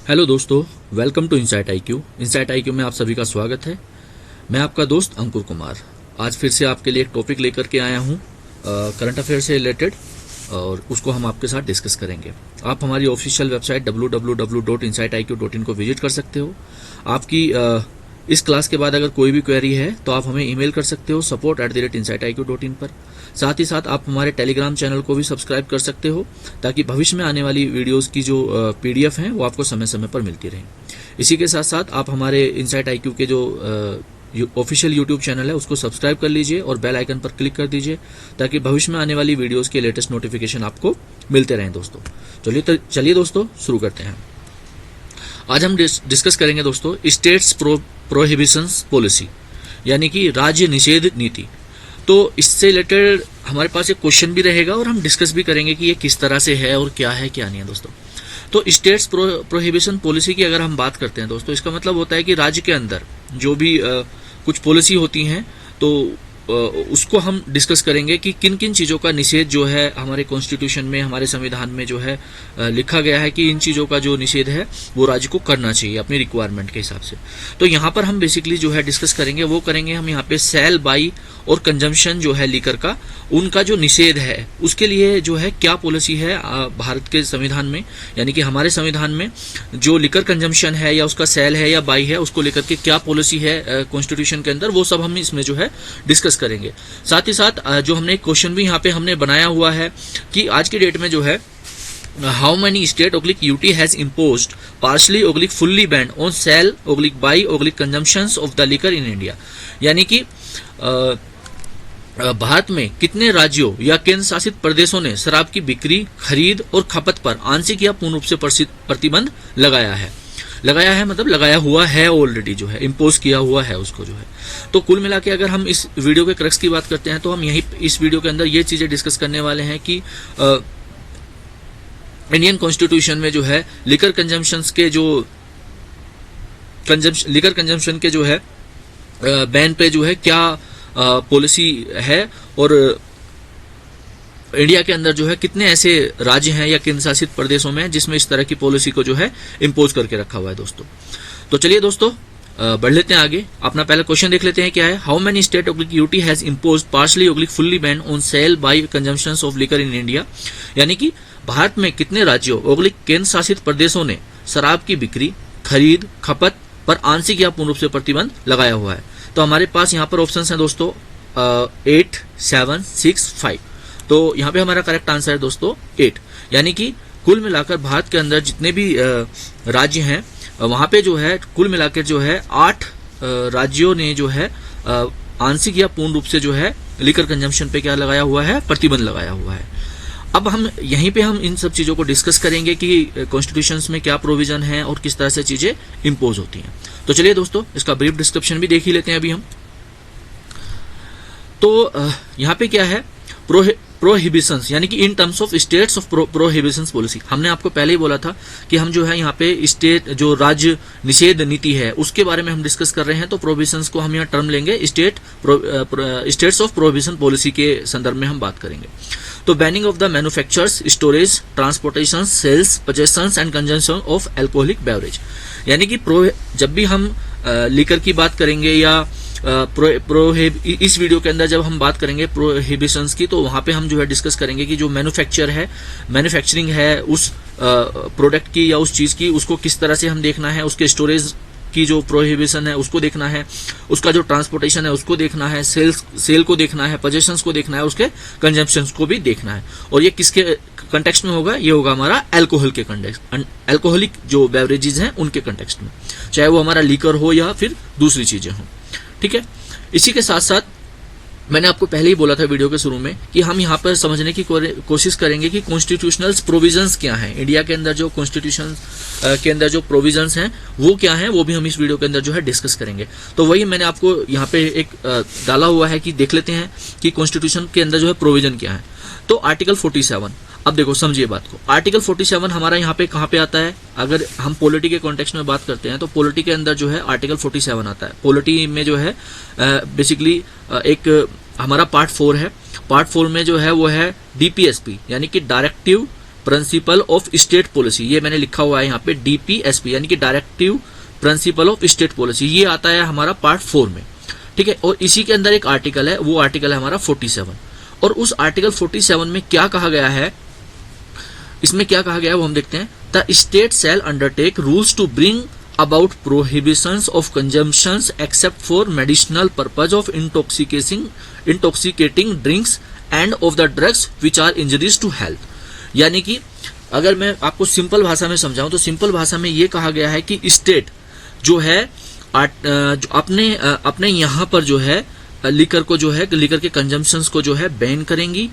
Hello दोस्तों, welcome to Insight IQ. Insight IQ में आप सभी का स्वागत है। मैं आपका दोस्त अंकुर कुमार आज फिर से आपके लिए एक टॉपिक लेकर के आया हूँ करंट अफेयर से रिलेटेड, और उसको हम आपके साथ डिस्कस करेंगे। आप हमारी ऑफिशियल वेबसाइट www.insightIQ.in को विजिट कर सकते हो। आपकी इस क्लास के बाद अगर कोई भी क्वेरी है तो आप हमें ईमेल कर सकते हो support@insightIQ.in पर। साथ ही साथ आप हमारे टेलीग्राम चैनल को भी सब्सक्राइब कर सकते हो ताकि भविष्य में आने वाली वीडियोस की जो पीडीएफ हैं वो आपको समय समय पर मिलती रहें। इसी के साथ साथ आप हमारे इनसाइट आईक्यू के जो ऑफिशियल यूट्यूब चैनल है उसको सब्सक्राइब कर लीजिए और बेल आइकन पर क्लिक कर दीजिए ताकि भविष्य में आने वाली वीडियोस के लेटेस्ट नोटिफिकेशन आपको मिलते रहें दोस्तों। चलिए दोस्तों शुरू करते हैं। आज हम डिस्कस करेंगे दोस्तों स्टेट्स प्रोहिबिशंस पॉलिसी, यानी कि राज्य निषेध नीति। तो इससे रिलेटेड हमारे पास एक क्वेश्चन भी रहेगा और हम डिस्कस भी करेंगे कि ये किस तरह से है और क्या है क्या नहीं है दोस्तों। तो स्टेट्स प्रोहिबिशन पॉलिसी की अगर हम बात करते हैं दोस्तों, इसका मतलब होता है कि राज्य के अंदर जो भी कुछ पॉलिसी होती हैं तो उसको हम डिस्कस करेंगे कि किन किन चीज़ों का निषेध जो है हमारे कॉन्स्टिट्यूशन में, हमारे संविधान में जो है लिखा गया है कि इन चीज़ों का जो निषेध है वो राज्य को करना चाहिए अपनी रिक्वायरमेंट के हिसाब से। तो यहाँ पर हम बेसिकली जो है डिस्कस करेंगे वो करेंगे हम यहाँ पे सेल, बाई और कंजम्पशन जो है लीकर का, उनका जो निषेध है उसके लिए जो है क्या पॉलिसी है भारत के संविधान में, यानी कि हमारे संविधान में जो लिकर कंजम्पशन है या उसका सेल है या बाई है उसको लेकर के क्या पॉलिसी है कॉन्स्टिट्यूशन के अंदर, वो सब हम इसमें जो है डिस्कस करेंगे। साथ ही साथ जो हमने एक क्वेश्चन भी यहाँ पे हमने बनाया हुआ है कि आज की डेट में जो है how many state UT has imposed partially fully ban on sale by consumption of the liquor in India, यानी कि भारत में कितने राज्यों या केंद्र शासित प्रदेशों ने शराब की बिक्री, खरीद और खपत पर आंशिक या पूर्ण रूप से प्रतिबंध लगाया है मतलब लगाया हुआ है, ऑलरेडी जो है इम्पोज किया हुआ है उसको जो है। तो कुल मिला के अगर हम इस वीडियो के क्रक्स की बात करते हैं तो हम यही इस वीडियो के अंदर ये चीजें डिस्कस करने वाले हैं कि इंडियन कॉन्स्टिट्यूशन में जो है लिकर कंजम्पशन के जो है बैन पे जो है क्या पॉलिसी है, और इंडिया के अंदर जो है कितने ऐसे राज्य हैं या केंद्र शासित प्रदेशों में जिसमें इस तरह की पॉलिसी को जो है इम्पोज करके रखा हुआ है दोस्तों। तो चलिए दोस्तों बढ़ लेते हैं आगे। अपना पहला क्वेश्चन देख लेते हैं क्या है। How many state UT has impose partially fully ban on sale by consumption of liquor in India, यानी कि भारत में कितने राज्यों केंद्र शासित प्रदेशों ने शराब की बिक्री, खरीद, खपत पर आंशिक या पूर्ण रूप से प्रतिबंध लगाया हुआ है। तो हमारे पास यहाँ पर ऑप्शंस हैं दोस्तों 8, 7, 6, 5। तो यहाँ पे हमारा करेक्ट आंसर है दोस्तों 8, यानी कि कुल मिलाकर भारत के अंदर जितने भी राज्य हैं वहाँ पे जो है कुल मिलाकर जो है 8 राज्यों ने जो है आंशिक या पूर्ण रूप से जो है लिकर कंजम्पशन पे क्या लगाया हुआ है, प्रतिबंध लगाया हुआ है। अब हम यहीं पे हम इन सब चीजों को डिस्कस करेंगे कि कॉन्स्टिट्यूशंस में क्या प्रोविजन है और किस तरह से चीजें इम्पोज होती हैं। तो चलिए दोस्तों इसका ब्रीफ डिस्क्रिप्शन भी देख ही लेते हैं अभी हम। तो यहाँ पे क्या है, प्रोहिबिशंस, यानी कि in terms of states of prohibitions policy. हमने आपको पहले ही बोला था कि हम जो है यहाँ पे स्टेट जो राज्य निषेध नीति है उसके बारे में हम डिस्कस कर रहे हैं। तो प्रोहिबिशंस को हम यहाँ टर्म लेंगे स्टेट्स ऑफ प्रोहिबिशन पॉलिसी के संदर्भ में हम बात करेंगे। तो banning of the manufactures, storage, transportation, sales, possessions and consumption of alcoholic beverage, यानी कि जब भी हम लिकर की बात करेंगे या इस वीडियो के अंदर जब हम बात करेंगे प्रोहिबिशंस की, तो वहां पे हम जो है डिस्कस करेंगे कि जो मैन्युफैक्चरिंग है उस प्रोडक्ट की या उस चीज की, उसको किस तरह से हम देखना है, उसके स्टोरेज की जो प्रोहिबिशन है उसको देखना है, उसका जो ट्रांसपोर्टेशन है उसको देखना है, सेल को देखना है, पोजेशंस को देखना है, उसके कंजम्पशन को भी देखना है। और ये किसके कंटेक्स्ट में होगा, ये होगा हमारा अल्कोहल के कंटेक्स्ट, अल्कोहलिक जो बेवरेजेस हैं उनके कंटेक्स्ट में, चाहे वो हमारा लीकर हो या फिर दूसरी चीजें हो। ठीक है, इसी के साथ साथ मैंने आपको पहले ही बोला था वीडियो के शुरू में कि हम यहाँ पर समझने की कोशिश करेंगे कि कॉन्स्टिट्यूशनल प्रोविजंस क्या हैं, इंडिया के अंदर जो कॉन्स्टिट्यूशन के अंदर जो प्रोविजंस हैं वो क्या हैं, वो भी हम इस वीडियो के अंदर जो है डिस्कस करेंगे। तो वही मैंने आपको यहाँ पे एक डाला हुआ है कि देख लेते हैं कि कॉन्स्टिट्यूशन के अंदर जो है प्रोविजन क्या है। तो आर्टिकल 47, अब देखो समझिए बात को, आर्टिकल 47 हमारा यहाँ पे कहाँ पे आता है। अगर हम पॉलिटी के कॉन्टेक्स्ट में बात करते हैं तो पॉलिटी के अंदर जो है आर्टिकल 47 आता है। पॉलिटी में जो है बेसिकली एक हमारा पार्ट 4 है। पार्ट 4 में जो है वो है डीपीएसपी, यानी कि directive principle of state policy, ये मैंने लिखा हुआ है यहाँ पे डीपीएसपी यानी कि directive principle of state policy, ये आता है हमारा पार्ट 4 में, ठीक है। और इसी के अंदर एक आर्टिकल है, वो आर्टिकल है हमारा 47, और उस आर्टिकल 47 में क्या कहा गया है, इसमें क्या कहा गया है वो हम देखते हैं। The state shall undertake rules to bring about prohibitions of consumptions except for medicinal purpose of intoxicating drinks and of the drugs which are injurious to health। यानी कि अगर मैं आपको सिंपल भाषा में समझाऊं तो सिंपल भाषा में ये कहा गया है कि स्टेट जो है जो अपने यहाँ पर जो है लिकर को जो है लिकर के कंजम्पशंस को जो है बैन करेंगी,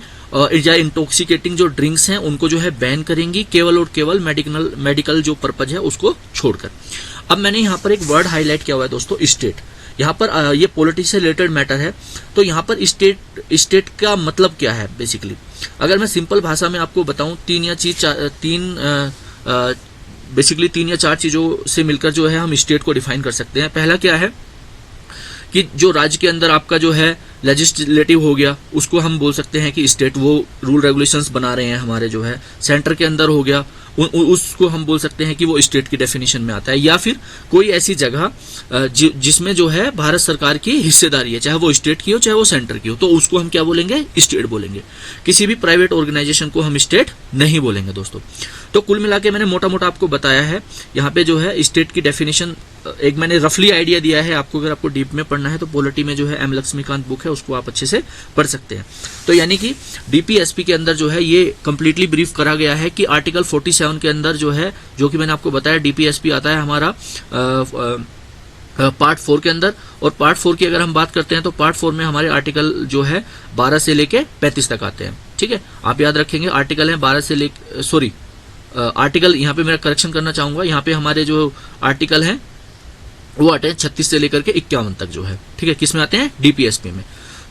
या इंटॉक्सिकेटिंग जो ड्रिंक्स हैं उनको जो है बैन करेंगी, केवल और केवल मेडिकल जो पर्पज है उसको छोड़कर। अब मैंने यहाँ पर एक वर्ड हाईलाइट किया हुआ है दोस्तों, स्टेट। यहाँ पर ये पॉलिटिक्स से रिलेटेड मैटर है, तो यहाँ पर स्टेट का मतलब क्या है बेसिकली। अगर मैं सिंपल भाषा में आपको बताऊं, तीन या चार चीजों से मिलकर जो है हम स्टेट को डिफाइन कर सकते हैं। पहला क्या है कि जो राज्य के अंदर आपका जो है लेजिस्लेटिव हो गया, उसको हम बोल सकते हैं कि स्टेट, वो रूल रेगुलेशंस बना रहे हैं हमारे जो है। सेंटर के अंदर हो गया, उसको हम बोल सकते हैं कि वो स्टेट की डेफिनेशन में आता है। या फिर कोई ऐसी जगह जिसमें जो है भारत सरकार की हिस्सेदारी है, चाहे वो स्टेट की हो चाहे वो सेंटर की हो, तो उसको हम क्या बोलेंगे, स्टेट बोलेंगे। किसी भी प्राइवेट ऑर्गेनाइजेशन को हम स्टेट नहीं बोलेंगे दोस्तों। तो कुल मिला के मैंने मोटा मोटा आपको बताया है यहाँ पे जो है स्टेट की डेफिनेशन, एक मैंने रफली आइडिया दिया है आपको। अगर आपको डीप में पढ़ना है तो पॉलिटी में जो है एम लक्ष्मीकांत बुक है, उसको आप अच्छे से पढ़ सकते हैं। तो यानी कि डीपीएसपी के अंदर जो है ये कंप्लीटली ब्रीफ करा गया है कि आर्टिकल 47 के अंदर जो है, जो कि मैंने आपको बताया, डीपीएसपी आता है हमारा पार्ट 4 के अंदर। और पार्ट 4 की अगर हम बात करते हैं तो पार्ट 4 में हमारे आर्टिकल जो है 12 से लेके 35 तक आते हैं, ठीक है। आप याद रखेंगे आर्टिकल है 12 से लेके, सॉरी आर्टिकल यहाँ पे मेरा करेक्शन करना चाहूंगा, यहाँ पे हमारे जो आर्टिकल हैं वो आते हैं 36 से लेकर के 51 तक जो है, ठीक है। किस में आते हैं, डीपीएसपी में।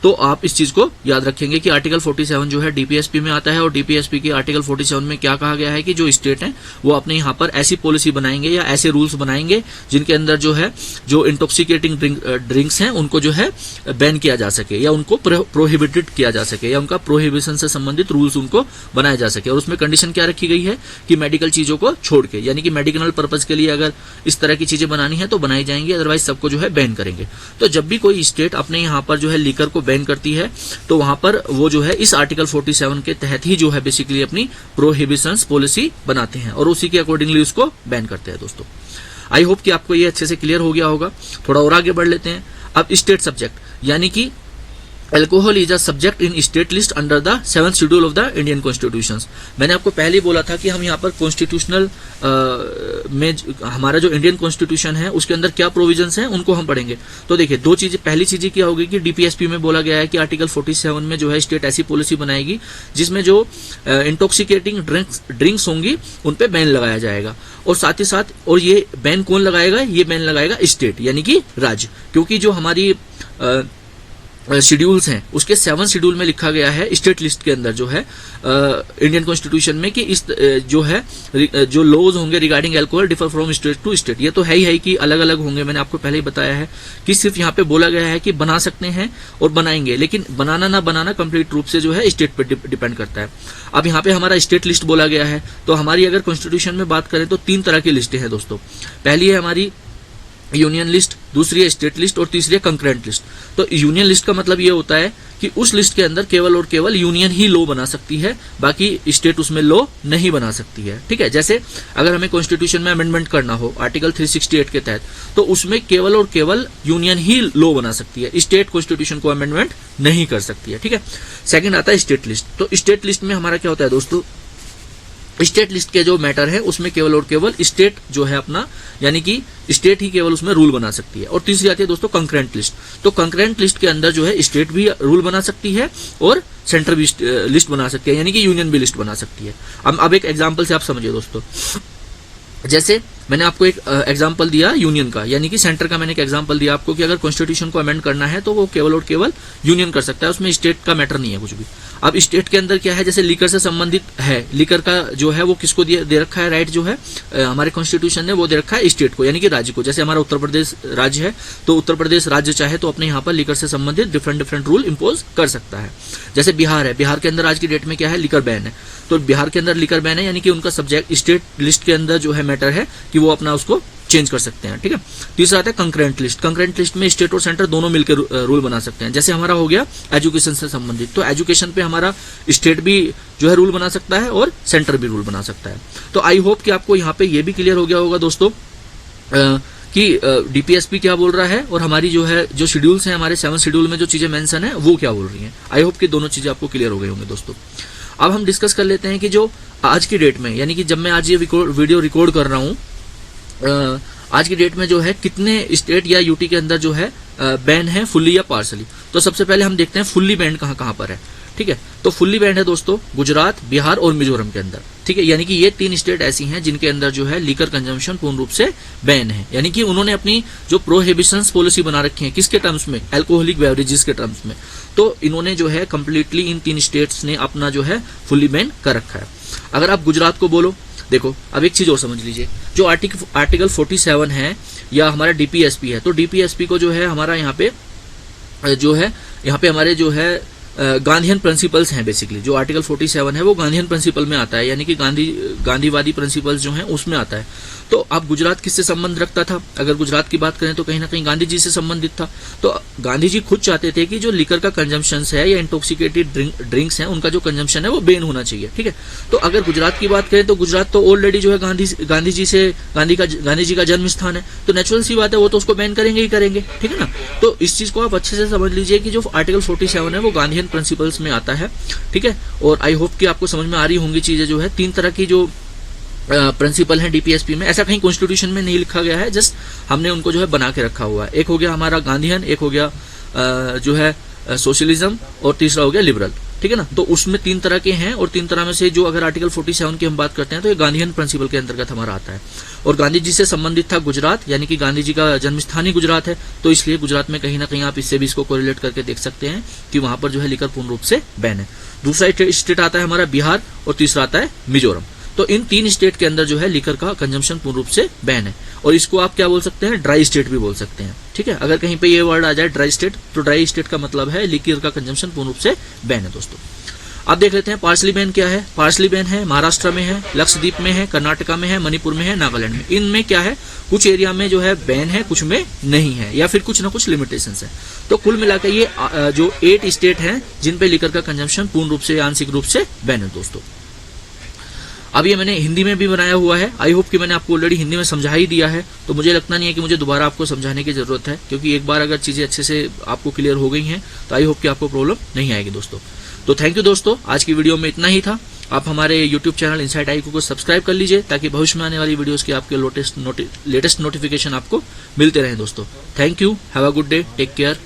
तो आप इस चीज को याद रखेंगे कि आर्टिकल 47 जो है डीपीएसपी में आता है, और डीपीएसपी की आर्टिकल 47 में क्या कहा गया है कि जो स्टेट हैं वो अपने यहाँ पर ऐसी पॉलिसी बनाएंगे या ऐसे रूल्स बनाएंगे जिनके अंदर जो है जो इंटॉक्सिकेटिंग ड्रिंक्स हैं उनको जो है बैन किया जा सके, या उनको प्रोहिबिटेड किया जा सके, या उनका प्रोहिबिशन से संबंधित रूल्स उनको बनाया जा सके। और उसमें कंडीशन क्या रखी गई है कि मेडिकल चीजों को छोड़ के, यानी कि मेडिकल पर्पज के लिए अगर इस तरह की चीजें बनानी है तो बनाई जाएंगी, अदरवाइज सबको जो है बैन करेंगे। तो जब भी कोई स्टेट अपने यहाँ पर जो है लीकर को बैन करती है तो वहां पर वो जो है इस आर्टिकल 47 के तहत ही जो है बेसिकली अपनी प्रोहिबिशंस पॉलिसी बनाते हैं और उसी के अकॉर्डिंगली उसको बैन करते हैं दोस्तों। आई होप कि आपको ये अच्छे से क्लियर हो गया होगा। थोड़ा और आगे बढ़ लेते हैं। अब स्टेट सब्जेक्ट, यानी कि alcohol is a subject in state list under the 7th schedule of the Indian constitution. मैंने आपको पहले ही बोला था कि हम यहाँ पर कॉन्स्टिट्यूशनल में हमारा जो इंडियन कॉन्स्टिट्यूशन है उसके अंदर क्या प्रोविजंस हैं उनको हम पढ़ेंगे। तो देखिए दो चीजें, पहली चीज क्या होगी कि डीपीएसपी में बोला गया है कि आर्टिकल 47 में जो है स्टेट ऐसी पॉलिसी बनाएगी जिसमें जो इंटॉक्सिकेटिंग ड्रिंक्स होंगी उन पे बैन लगाया जाएगा। और साथ ही साथ, और ये बैन कौन लगाएगा, ये बैन लगाएगा स्टेट यानी कि राज्य, क्योंकि जो हमारी शेड्यूल्स हैं उसके 7th शेड्यूल में लिखा गया है स्टेट लिस्ट के अंदर जो है इंडियन कॉन्स्टिट्यूशन में कि इस जो है जो लॉज होंगे regarding alcohol differ from state to state. ये तो है ही कि अलग अलग होंगे, मैंने आपको पहले ही बताया है कि सिर्फ यहाँ पे बोला गया है कि बना सकते हैं और बनाएंगे, लेकिन बनाना ना बनाना कंप्लीट रूप से जो है स्टेट पर डिपेंड करता है। अब यहाँ पे हमारा स्टेट लिस्ट बोला गया है, तो हमारी अगर कॉन्स्टिट्यूशन में बात करें तो 3 तरह की लिस्टें हैं दोस्तों। पहली है हमारी यूनियन लिस्ट, दूसरी है स्टेट लिस्ट और तीसरी है कंकरेंट लिस्ट। तो यूनियन लिस्ट का मतलब ये होता है कि उस लिस्ट के अंदर केवल और केवल यूनियन ही लॉ बना सकती है, बाकी स्टेट उसमें लॉ नहीं बना सकती है, ठीक है। जैसे अगर हमें कॉन्स्टिट्यूशन में अमेंडमेंट करना हो आर्टिकल 368 के तहत, तो उसमें केवल और केवल यूनियन ही लॉ बना सकती है, स्टेट कॉन्स्टिट्यूशन को अमेंडमेंट नहीं कर सकती है, ठीक है। सेकंड आता है स्टेट लिस्ट। तो स्टेट लिस्ट में हमारा क्या होता है दोस्तों, स्टेट लिस्ट के जो मैटर है उसमें केवल और केवल स्टेट जो है अपना, यानी कि स्टेट ही केवल उसमें रूल बना सकती है। और तीसरी आती है दोस्तों कंकरेंट लिस्ट। तो कंकरेंट लिस्ट के अंदर जो है स्टेट भी रूल बना सकती है और सेंटर भी लिस्ट बना सकती है, यानी कि यूनियन भी लिस्ट बना सकती है। अब एक एग्जाम्पल से आप समझिए दोस्तों, जैसे मैंने आपको एक एग्जांपल दिया यूनियन का, यानी कि सेंटर का मैंने एक एग्जांपल दिया आपको कि अगर कॉन्स्टिट्यूशन को अमेंड करना है तो वो केवल और केवल यूनियन कर सकता है, उसमें स्टेट का मैटर नहीं है कुछ भी। अब स्टेट के अंदर क्या है, जैसे लीकर से संबंधित है, लीकर का जो है वो किसको दे रखा है राइट, जो है हमारे कॉन्स्टिट्यूशन ने वो दे रखा है स्टेट को, यानी कि राज्य को। जैसे हमारा उत्तर प्रदेश राज्य है, तो उत्तर प्रदेश राज्य चाहे तो अपने यहाँ पर लीकर से संबंधित डिफरेंट रूल इम्पोज कर सकता है। जैसे बिहार है, बिहार के अंदर आज की डेट में क्या है, लीकर बैन है, तो बिहार के अंदर लीकर बैन है, यानी कि उनका सब्जेक्ट स्टेट लिस्ट के अंदर जो है मैटर है कि वो अपना उसको चेंज कर सकते हैं, ठीक है। तीसरा आता है कंकरेंट लिस्ट। कंकरेंट लिस्ट में स्टेट और सेंटर दोनों मिलकर रूल बना सकते हैं। जैसे हमारा हो गया एजुकेशन से संबंधित, तो एजुकेशन पे हमारा स्टेट भी जो है रूल बना सकता है और सेंटर भी रूल बना सकता है। तो आई होप कि आपको यहाँ पे ये भी क्लियर हो गया होगा दोस्तों कि डीपीएसपी क्या बोल रहा है और हमारी जो है जो शेड्यूल्स हैं, हमारे 7 शेड्यूल में जो चीजें मेंशन है वो क्या बोल रही हैं। आई होप कि दोनों चीजें आपको क्लियर हो गई होंगे दोस्तों। अब हम डिस्कस कर लेते हैं कि जो आज की डेट में, यानी कि जब मैं आज ये वीडियो रिकॉर्ड कर रहा हूँ, आज की डेट में जो है कितने स्टेट या यूटी के अंदर जो है बैन है फुल्ली या पार्सली। तो सबसे पहले हम देखते हैं फुल्ली बैन कहाँ पर है, ठीक है। तो फुल्ली बैन है दोस्तों गुजरात, बिहार और मिजोरम के अंदर, ठीक है। यानी कि ये 3 स्टेट ऐसी हैं जिनके अंदर जो है लीकर कंजम्पशन पूर्ण रूप से बैन है, यानी कि उन्होंने अपनी जो प्रोहिबिशंस पॉलिसी बना रखी है किसके टर्म्स में, अल्कोहलिक बेवरेजेस के टर्म्स में। तो इन्होंने जो है कंप्लीटली इन 3 स्टेट्स ने अपना जो है फुल्ली बैन कर रखा है। अगर आप गुजरात को बोलो, देखो अब एक चीज और समझ लीजिए, जो आर्टिकल 47 है या हमारा डीपीएसपी है, तो डीपीएसपी को जो है हमारा यहाँ पे हमारे जो है गांधीयन प्रिंसिपल्स हैं। बेसिकली जो आर्टिकल 47 है वो गांधीयन प्रिंसिपल में आता है, यानी कि गांधीवादी प्रिंसिपल्स जो हैं उसमें आता है। तो अब गुजरात किससे संबंध रखता था, अगर गुजरात की बात करें तो कहीं ना कहीं गांधी जी से संबंधित था। तो गांधी जी खुद चाहते थे कि जो लिकर का कंजम्पशन है या इंटॉक्सिकेटेड ड्रिंक्स हैं उनका जो कंजम्पशन है वो बैन होना चाहिए, ठीक है। तो अगर गुजरात की बात करें तो गुजरात तो ऑलरेडी जो है गांधी जी का जन्म स्थान है, तो नेचुरल सी बात है वो तो उसको बैन करेंगे ही करेंगे, ठीक है ना। तो इस चीज को आप अच्छे से समझ लीजिए कि जो आर्टिकल 47 है वो गांधीयन प्रिंसिपल्स में आता है, ठीक है। और आई होप कि आपको समझ में आ रही होंगी चीजें। जो है 3 तरह की जो प्रिंसिपल है डीपीएसपी में, ऐसा कहीं कॉन्स्टिट्यूशन में नहीं लिखा गया है, जस्ट हमने उनको जो है बना के रखा हुआ है। एक हो गया हमारा गांधीयन, एक हो गया जो है सोशलिज्म और तीसरा हो गया लिबरल, ठीक है ना। तो उसमें 3 तरह के हैं और 3 तरह में से जो अगर आर्टिकल 47 की हम बात करते हैं तो ये गांधीयन प्रिंसिपल के अंतर्गत हमारा आता है। और गांधी जी से संबंधित था गुजरात, यानी कि गांधी जी का जन्म स्थान ही गुजरात है, तो इसलिए गुजरात में कहीं ना कहीं आप इससे भी इसको कोरिलेट करके देख सकते हैं कि वहां पर जो है लिकर पूर्ण रूप से बैन है। दूसरा स्टेट आता है हमारा बिहार और तीसरा आता है मिजोरम। तो इन 3 स्टेट के अंदर जो है लिकर का कंजम्पशन पूर्ण रूप से बैन है, और इसको आप क्या बोल सकते हैं, ड्राई स्टेट भी बोल सकते हैं, ठीक है। अगर कहीं पे ये वर्ड आ जाए ड्राई स्टेट, तो ड्राई स्टेट का मतलब है लिकर का कंजम्पशन पूर्ण रूप से बैन है दोस्तों। अब देख लेते हैं पार्सली बैन क्या है। पार्सली बैन है महाराष्ट्र में है, लक्षद्वीप में है, कर्नाटका में है, मणिपुर में है, नागालैंड में। इनमें क्या है, कुछ एरिया में जो है बैन है, कुछ में नहीं है, या फिर कुछ ना कुछ लिमिटेशंस है। तो कुल मिलाकर ये जो 8 स्टेट हैं जिन पे लिकर का कंजम्पशन पूर्ण रूप से आंशिक रूप से बैन है दोस्तों। अब ये मैंने हिंदी में भी बनाया हुआ है। आई होप कि मैंने आपको ऑलरेडी हिंदी में समझा ही दिया है, तो मुझे लगता नहीं है कि मुझे दोबारा आपको समझाने की जरूरत है, क्योंकि एक बार अगर चीजें अच्छे से आपको क्लियर हो गई हैं तो आई होप कि आपको प्रॉब्लम नहीं आएगी दोस्तों। तो थैंक यू दोस्तों, आज की वीडियो में इतना ही था। आप हमारे यूट्यूब चैनल इनसाइट आईक्यू को सब्सक्राइब कर लीजिए, ताकि भविष्य में आने वाली वीडियोस के आपके लेटेस्ट नोटिफिकेशन आपको मिलते रहे दोस्तों। Thank you, have a good day, take care.